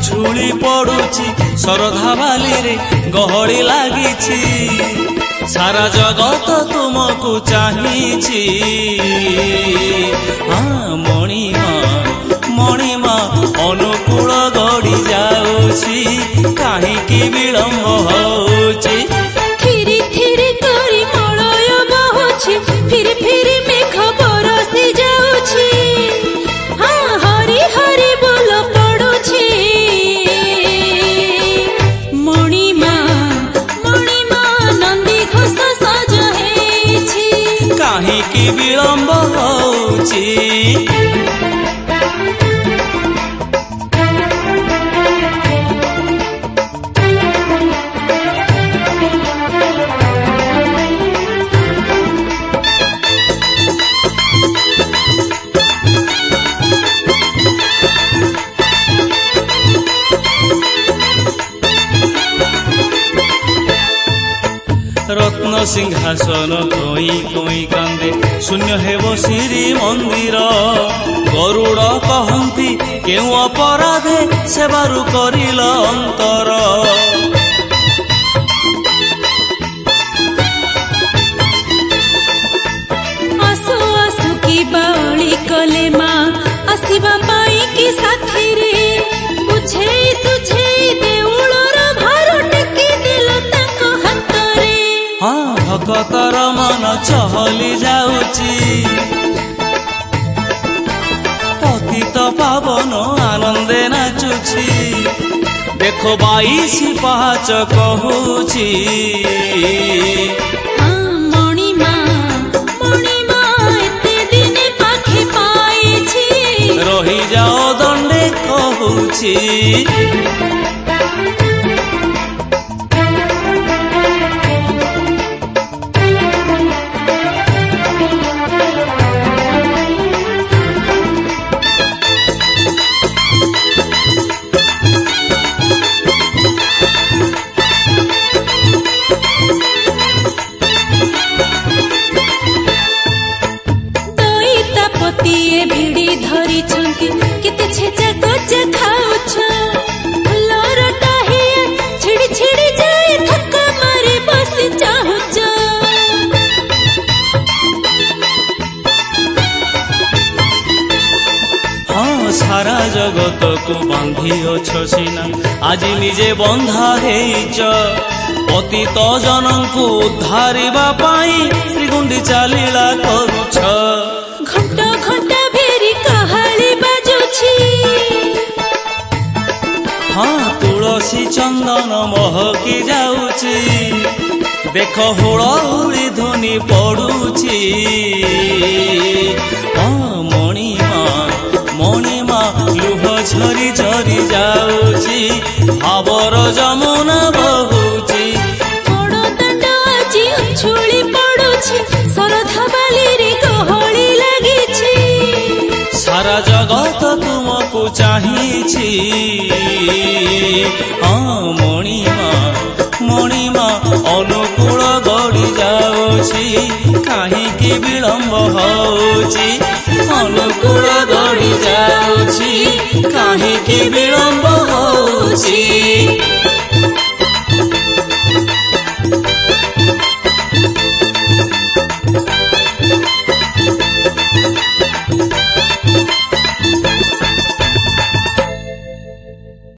उछुली पड़ुची सरधा बाली रे गहड़ी लागिछि सारा जगत तुमको चाहिछि। हाँ मणिमा अनुकूल गड़ी जाउछि काहीकि विलंब होछि। थिरी थिरी तोरी मलय बहुछि फिर फिर मेघ बरसी जाउछि। हाँ हरि हरि बोल पड़ुछि मणिमा नंदी घोष सज हेछि काहीकि विलंब होछि। रत्न सिंहासन कोई कोई कांदे शून्य हेब श्री मंदिर गरुड़ कहती केउ अपराधे सेबारु करिल अंतर। आसु आसु की बाली कले माँ आसिबा पाई की साथी रे बुझेई सुझेई देउलर भार टेकी दिल ताको हाथ रे। हाँ भक्तर मन चहली जाउची पतित पावन आनंदे नाचुची देखो 22 पाहाच कहूची। मणिमा एते दिने पाखे पाइछि रही जाओ दंडे कहूची। पतिए भिड़ी धरी छंती केते छेचा गजा खाउछ फुलर टाहिया छिड़ी छिड़ी जाए धक्का मारे बसी चाहुछ। हाँ सारा जगत को बांधी अछ सिना आज निजे बंधा हेइच पतित जनंकु उद्धारिबा पाई श्रीगुंडीचा लीला करूछ। घंटा घंटा भेरी कहाली बाजुछि हाँ तुलसी चंदन महकी जाउछि देख हुड़हुड़ी धुनी पड़ुछि। हाँ मणिमा लुह झरी झरी जाउछि भावर जमुना बहुछि। बड़ दंड आजी उछुली पड़ुछि सरधा बाली रे गहड़ी लागिछि सारा जगत तुमको चाहिछि। हाँ मणिमा अनुकूल गड़ी जाउछि काहीकि विलंब होछि। अनुकूल गड़ी जाउछि काहीकि विलंब